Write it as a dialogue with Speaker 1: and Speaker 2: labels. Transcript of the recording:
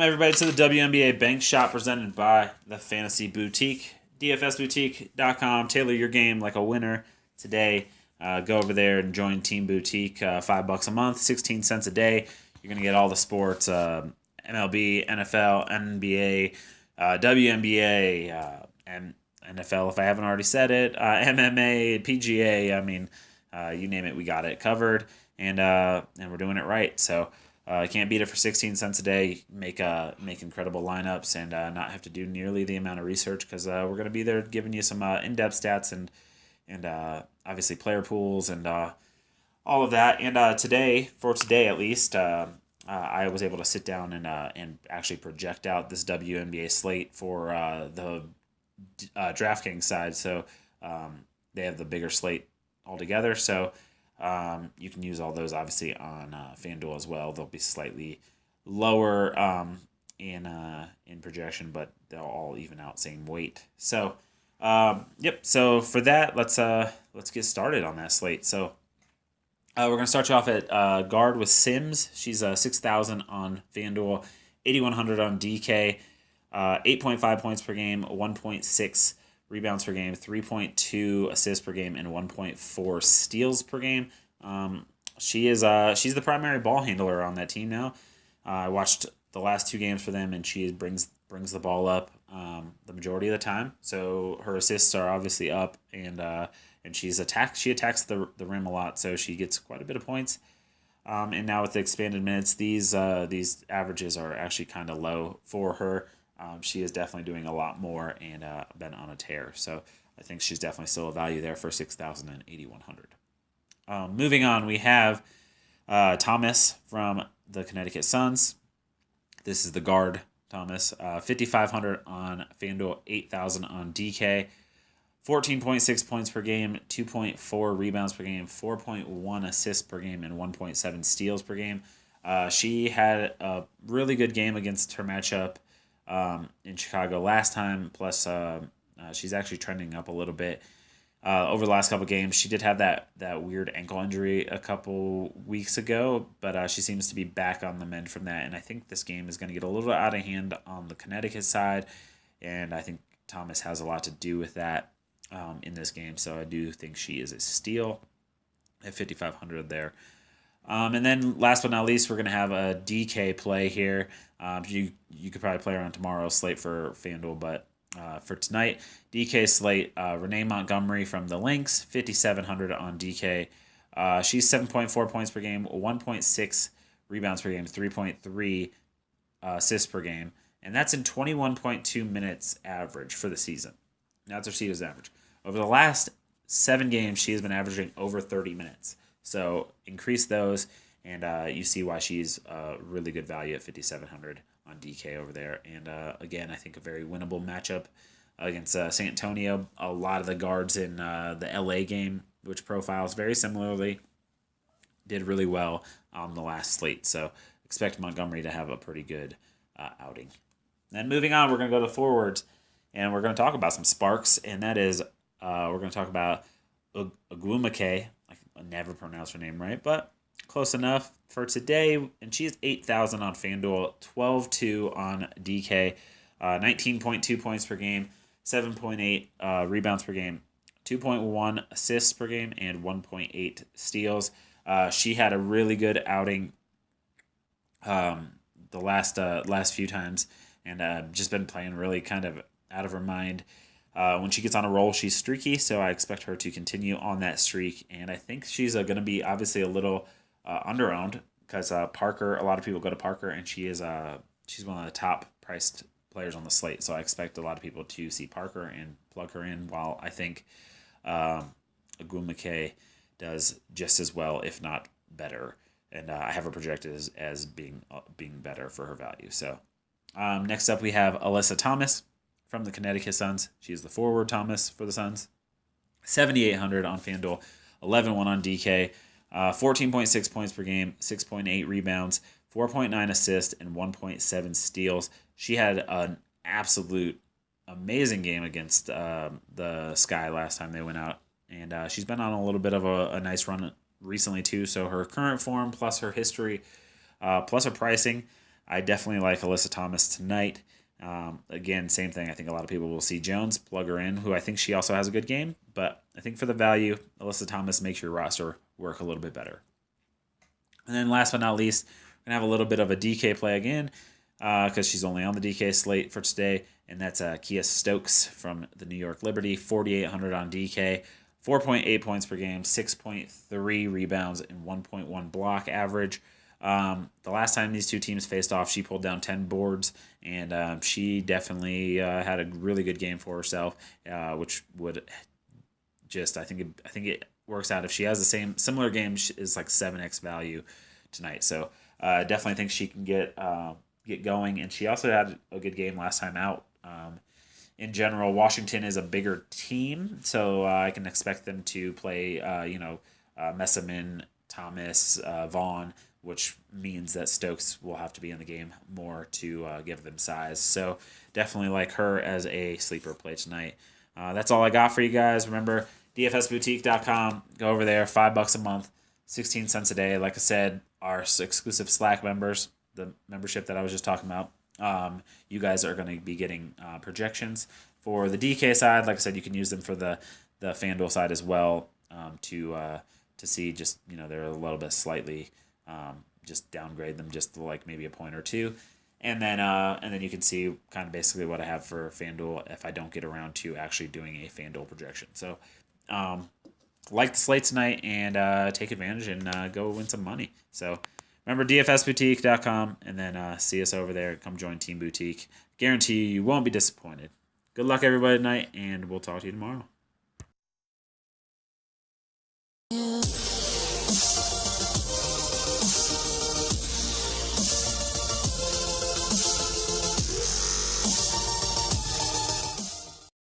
Speaker 1: Welcome everybody to the Wnba Bank Shop presented by the Fantasy Boutique, dfsboutique.com. Tailor your game like a winner today. Go over there and join Team Boutique. $5 a month, 16 cents a day. You're gonna get all the sports: MLB, NFL, NBA, WNBA, and NFL. If I haven't already said it, MMA, PGA. I mean, you name it, we got it covered, and we're doing it right. So. You can't beat it for 16 cents a day. Make incredible lineups and not have to do nearly the amount of research because we're going to be there giving you some in-depth stats and obviously player pools and all of that. And today at least, I was able to sit down and actually project out this WNBA slate for the Draftkings side. So they have the bigger slate altogether. So. You can use all those obviously on FanDuel as well. They'll be slightly lower in projection, but they'll all even out same weight. So, yep. So for that, let's get started on that slate. So we're gonna start you off at guard with Sims. She's 6,000 on FanDuel, 8,100 on DK, 8.5 points per game, 1.6. rebounds per game, 3.2 assists per game, and 1.4 steals per game. She's the primary ball handler on that team now. I watched the last two games for them, and she brings the ball up the majority of the time. So her assists are obviously up, and she attacks the rim a lot, so she gets quite a bit of points. And now with the expanded minutes, these averages are actually kind of low for her. She is definitely doing a lot more and been on a tear. So I think she's definitely still a value there for 6,000 and 8,100. Moving on, we have Thomas from the Connecticut Suns. This is the guard, Thomas. 5,500 on FanDuel, 8,000 on DK. 14.6 points per game, 2.4 rebounds per game, 4.1 assists per game, and 1.7 steals per game. She had a really good game against her matchup in Chicago last time. Plus, she's actually trending up a little bit over the last couple games. She did have that weird ankle injury a couple weeks ago, but she seems to be back on the mend from that. And I think this game is going to get a little out of hand on the Connecticut side, and I think Thomas has a lot to do with that in this game. So I do think she is a steal at 5,500 there. And then last but not least, we're going to have a DK play here. You could probably play her on tomorrow's slate for FanDuel, but for tonight, DK slate, Renee Montgomery from the Lynx, 5,700 on DK. She's 7.4 points per game, 1.6 rebounds per game, 3.3 assists per game, and that's in 21.2 minutes average for the season. That's her season average. Over the last 7 games, she has been averaging over 30 minutes. So increase those, and you see why she's a really good value at 5,700 on DK over there. And again, I think a very winnable matchup against San Antonio. A lot of the guards in the LA game, which profiles very similarly, did really well on the last slate. So expect Montgomery to have a pretty good outing. Then moving on, we're going to go to forwards, and we're going to talk about some sparks, and that is we're going to talk about Wnba. I never pronounce her name right, but close enough for today. And she is 8,000 on FanDuel, 12.2 on DK, 19.2 points per game, 7.8 rebounds per game, 2.1 assists per game, and 1.8 steals. She had a really good outing the last few times, and just been playing really kind of out of her mind. When she gets on a roll, she's streaky, so I expect her to continue on that streak. And I think she's going to be obviously a little under-owned because Parker, a lot of people go to Parker, and she's one of the top priced players on the slate. So I expect a lot of people to see Parker and plug her in, while I think Wnba does just as well, if not better. And I have her projected as being better for her value. So next up, we have Alyssa Thomas from the Connecticut Suns. She's the forward Thomas for the Suns. 7,800 on FanDuel, 11.1 on DK, 14.6 points per game, 6.8 rebounds, 4.9 assists, and 1.7 steals. She had an absolute amazing game against the Sky last time they went out, and she's been on a little bit of a nice run recently too. So her current form plus her history plus her pricing, I definitely like Alyssa Thomas tonight. Again, same thing. I think a lot of people will see Jones, plug her in, who I think she also has a good game. But I think for the value, Alyssa Thomas makes your roster work a little bit better. And then last but not least, we're going to have a little bit of a DK play again because she's only on the DK slate for today. And that's Kia Stokes from the New York Liberty, 4,800 on DK. 4.8 points per game, 6.3 rebounds, and 1.1 block average. The last time these two teams faced off, she pulled down 10 boards, and she definitely had a really good game for herself, which would just I think it works out if she has the similar game is like 7x value tonight. So definitely think she can get going, and she also had a good game last time out. In general, Washington is a bigger team, so I can expect them to play, Messamin, Thomas, Vaughn, which means that Stokes will have to be in the game more to give them size. So definitely like her as a sleeper play tonight. That's all I got for you guys. Remember, dfsboutique.com. Go over there, $5 a month, 16 cents a day. Like I said, our exclusive Slack members, the membership that I was just talking about, you guys are going to be getting projections for the DK side. Like I said, you can use them for the FanDuel side as well to see just they're a little bit slightly just downgrade them just to like maybe a point or two, and then you can see kind of basically what I have for FanDuel if I don't get around to actually doing a FanDuel projection. So like the slate tonight and take advantage and go win some money. So. Remember, dfsboutique.com, and then see us over there. Come join Team Boutique. Guarantee you won't be disappointed. Good luck, everybody, tonight, and we'll talk to you tomorrow.